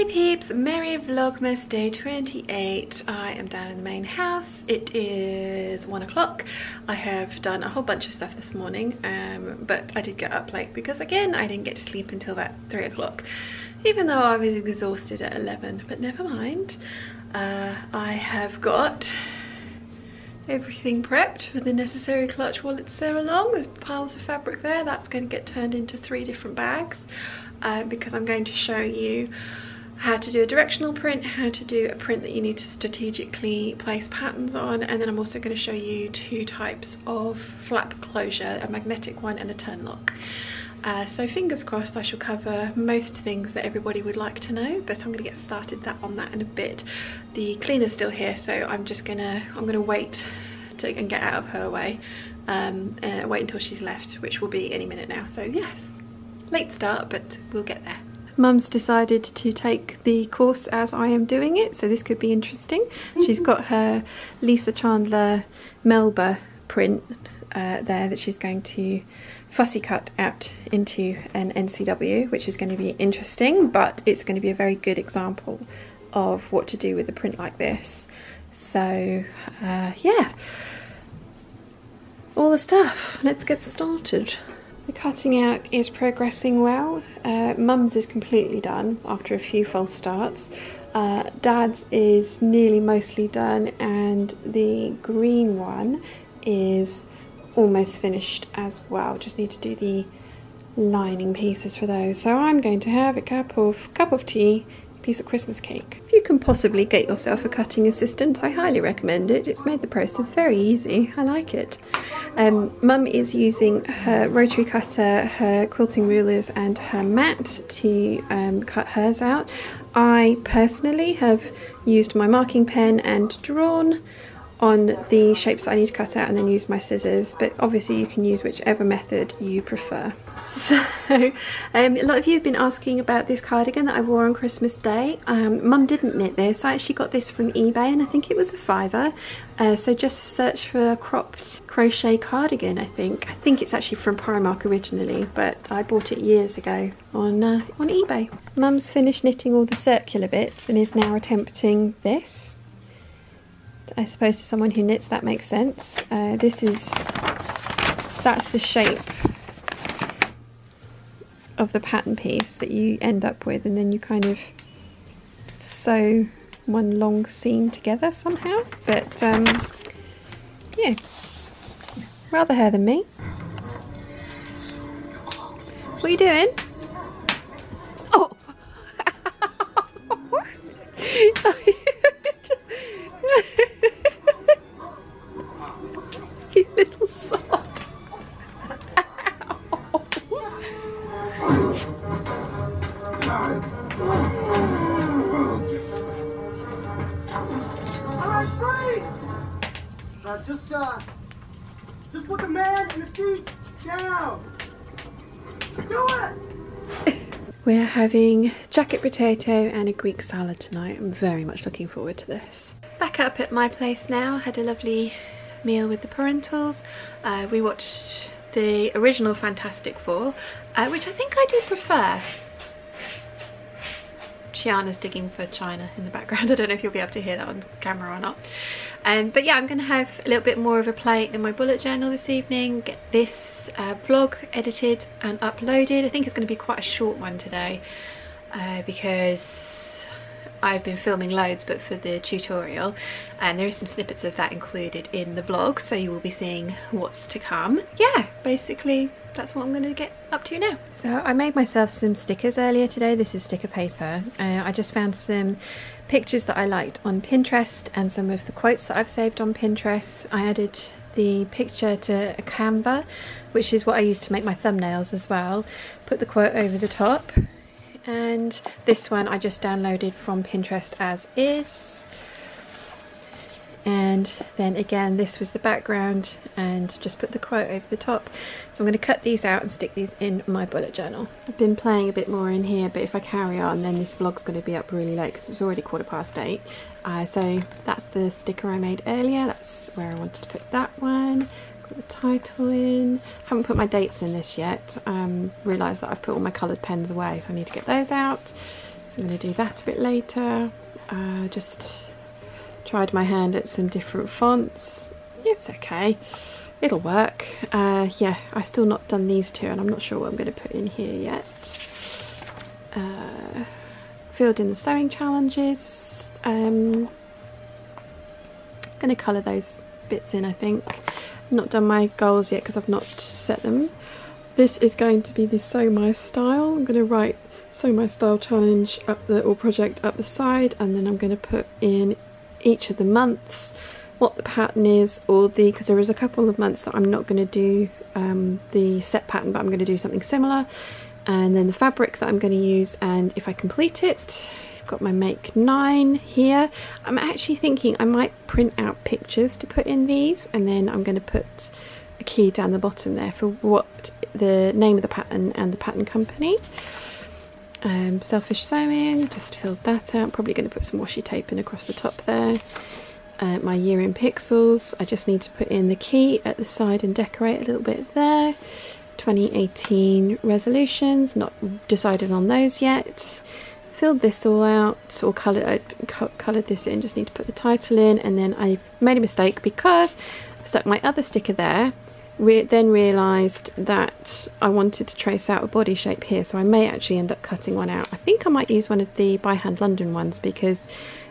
Peeps, Merry Vlogmas day 28. I am down in the main house. It is 1 o'clock. I have done a whole bunch of stuff this morning, but I did get up late because again I didn't get to sleep until about 3 o'clock, even though I was exhausted at 11, but never mind. I have got everything prepped for the necessary clutch wallets there along. There's piles of fabric there. That's going to get turned into 3 different bags because I'm going to show you how to do a directional print, how to do a print that you need to strategically place patterns on, and then I'm also going to show you 2 types of flap closure, a magnetic one and a turn lock. So fingers crossed I shall cover most things that everybody would like to know, but I'm going to get started on that in a bit. The cleaner's still here, so I'm gonna wait and get out of her way, and wait until she's left, which will be any minute now. So yes, late start, but we'll get there. Mum's decided to take the course as I am doing it, so this could be interesting. She's got her Lisa Chandler Melba print there that she's going to fussy cut out into an NCW, which is going to be interesting, but it's going to be a very good example of what to do with a print like this. So yeah, all the stuff. Let's get started. The cutting out is progressing well. Mum's is completely done after a few false starts. Dad's is nearly mostly done, and the green one is almost finished as well. Just need to do the lining pieces for those. So I'm going to have a cup of tea, piece of Christmas cake. If you can possibly get yourself a cutting assistant, I highly recommend it. It's made the process very easy. I like it. Mum is using her rotary cutter, her quilting rulers and her mat to cut hers out. I personally have used my marking pen and drawn on the shapes that I need to cut out and then use my scissors, but obviously you can use whichever method you prefer. So a lot of you have been asking about this cardigan that I wore on Christmas Day. Mum didn't knit this. I actually got this from eBay and I think it was a £5. So just search for a cropped crochet cardigan. I think it's actually from Primark originally, but I bought it years ago on eBay. Mum's finished knitting all the circular bits and is now attempting this. I suppose to someone who knits that makes sense. That's the shape of the pattern piece that you end up with, and then you kind of sew one long seam together somehow. But yeah, rather her than me. What are you doing? Oh! You little sod. Alright, freeze! Just put the man in the seat down. Do it! We're having jacket potato and a Greek salad tonight. I'm very much looking forward to this. Back up at my place now. Had a lovely meal with the parentals. We watched the original Fantastic Four, which I think I do prefer. Chiana's digging for China in the background. I don't know if you'll be able to hear that on camera or not. But yeah, I'm going to have a little bit more of a play in my bullet journal this evening, get this vlog edited and uploaded. I think it's going to be quite a short one today because I've been filming loads but for the tutorial, and there is some snippets of that included in the vlog, so you will be seeing what's to come. Yeah, basically that's what I'm going to get up to now. So I made myself some stickers earlier today. This is sticker paper. I just found some pictures that I liked on Pinterest and some of the quotes that I've saved on Pinterest. I added the picture to a Canva, which is what I use to make my thumbnails as well. Put the quote over the top. And this one I just downloaded from Pinterest as is. And then again, this was the background and just put the quote over the top. So I'm going to cut these out and stick these in my bullet journal. I've been playing a bit more in here, but if I carry on then this vlog's going to be up really late because it's already 8:15. So that's the sticker I made earlier. That's where I wanted to put that one. Put the title in. Haven't put my dates in this yet. Realised that I've put all my coloured pens away, so I need to get those out. So I'm going to do that a bit later. Just tried my hand at some different fonts. It's okay, it'll work. Yeah, I've still not done these two and I'm not sure what I'm going to put in here yet. Filled in the sewing challenges. Going to colour those bits in, I think. Not done my goals yet because I've not set them. This is going to be the Sew My Style. I'm going to write Sew My Style challenge up the, or project up the side, and then I'm going to put in each of the months what the pattern is, or the, because there is a couple of months that I'm not going to do the set pattern, but I'm going to do something similar, and then the fabric that I'm going to use, and if I complete it. I've got my make 9 here. I'm actually thinking I might print out pictures to put in these, and then I'm going to put a key down the bottom there for what the name of the pattern and the pattern company. Selfish Sewing, just filled that out. Probably going to put some washi tape in across the top there. My year in pixels, I just need to put in the key at the side and decorate a little bit there. 2018 resolutions, not decided on those yet. Filled this all out, or coloured this in, just need to put the title in, and then I made a mistake because I stuck my other sticker there. Then realised that I wanted to trace out a body shape here, so I may actually end up cutting one out. I think I might use one of the By Hand London ones because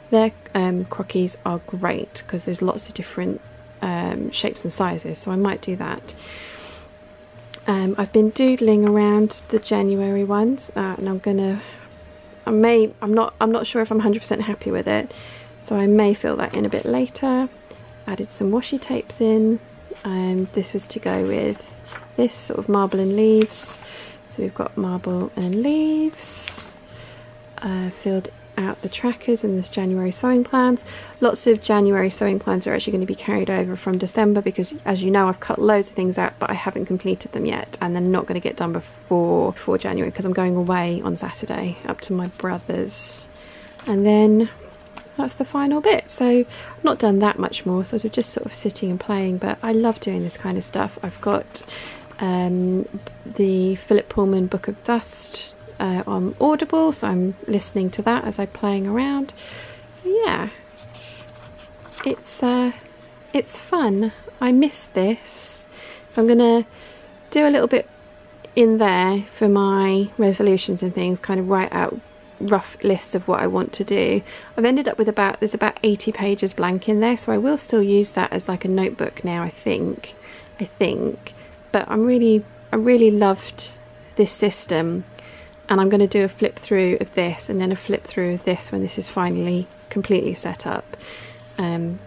their croquis are great because there's lots of different shapes and sizes, so I might do that. I've been doodling around the January ones, and I'm not sure if I'm 100% happy with it, so I may fill that in a bit later. Added some washi tapes in. This was to go with this sort of marble and leaves, so we've got marble and leaves. Filled out the trackers and this January sewing plans. Lots of January sewing plans are actually going to be carried over from December because, as you know, I've cut loads of things out but I haven't completed them yet, and they're not going to get done before January because I'm going away on Saturday up to my brother's, and then that's the final bit. So I've not done that much more, sort of just sort of sitting and playing, but I love doing this kind of stuff. I've got the Philip Pullman Book of Dust on Audible, so I'm listening to that as I'm playing around. So yeah, it's fun. I miss this, so I'm gonna do a little bit in there for my resolutions and things, kind of write out rough lists of what I want to do. I've ended up with there's about 80 pages blank in there, so I will still use that as like a notebook now, I think. But I really loved this system, and I'm going to do a flip through of this and then a flip through of this when this is finally completely set up,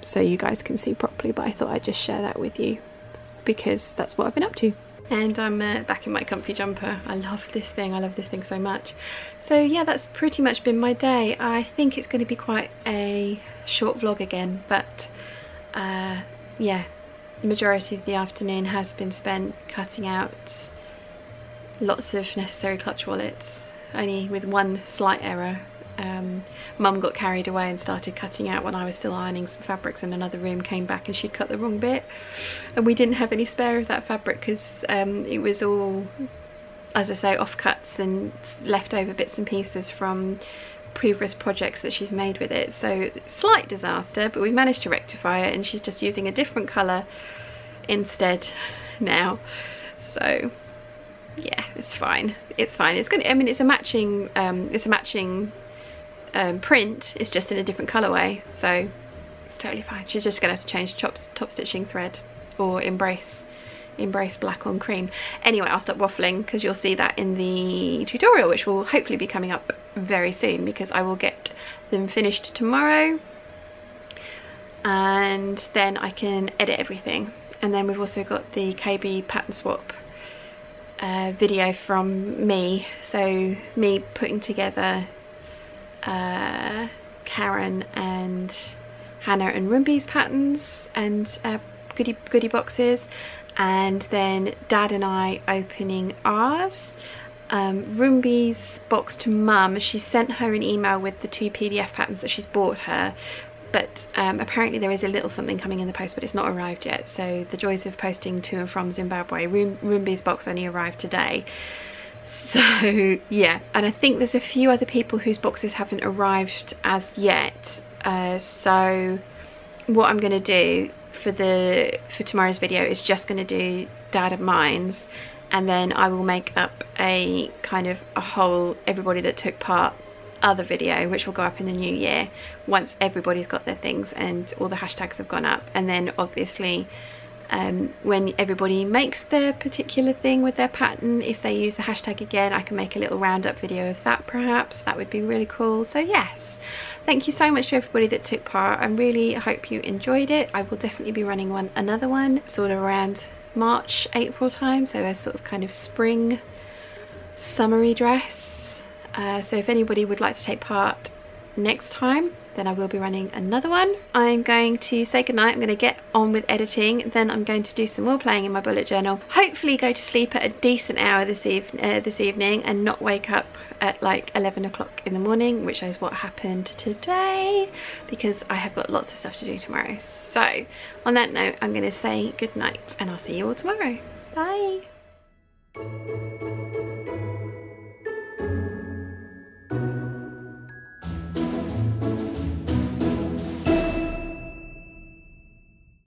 so you guys can see properly. But I thought I'd just share that with you because that's what I've been up to. And I'm back in my comfy jumper. I love this thing, so much. So yeah, that's pretty much been my day. I think it's going to be quite a short vlog again, but yeah, the majority of the afternoon has been spent cutting out lots of necessary clutch wallets, only with one slight error. Mum got carried away and started cutting out when I was still ironing some fabrics in another room, came back and she'd cut the wrong bit, and we didn't have any spare of that fabric because it was all, as I say, offcuts and leftover bits and pieces from previous projects that she's made with it. So slight disaster, but we managed to rectify it, and she's just using a different colour instead now. So yeah, it's fine. It's gonna, I mean, it's a matching print, it's just in a different colourway, so it's totally fine. She's just gonna have to change top stitching thread, or embrace black on cream. Anyway, I'll stop waffling because you'll see that in the tutorial, which will hopefully be coming up very soon, because I will get them finished tomorrow and then I can edit everything. And then we've also got the KB pattern swap video from me, so me putting together Karen and Hannah and Rumby's patterns and goodie boxes, and then Dad and I opening ours. Rumby's box to Mum, she sent her an email with the 2 PDF patterns that she's bought her, but apparently there is a little something coming in the post, but it's not arrived yet. So the joys of posting to and from Zimbabwe. Rumby's box only arrived today, So yeah, and I think there's a few other people whose boxes haven't arrived as yet. So what I'm going to do for tomorrow's video is just going to do Dad and mine's, and then I will make up a kind of a whole everybody that took part other video, which will go up in the new year once everybody's got their things and all the hashtags have gone up. And then obviously when everybody makes their particular thing with their pattern, if they use the hashtag again, I can make a little roundup video of that perhaps. That would be really cool. So yes, thank you so much to everybody that took part. I really hope you enjoyed it. I will definitely be running another one sort of around March, April time, so a sort of kind of spring summery dress. So if anybody would like to take part next time, then I will be running another one. I'm going to say goodnight. I'm going to get on with editing, then I'm going to do some more playing in my bullet journal, hopefully go to sleep at a decent hour this evening and not wake up at like 11 o'clock in the morning, which is what happened today, because I have got lots of stuff to do tomorrow. So on that note, I'm going to say goodnight and I'll see you all tomorrow. Bye.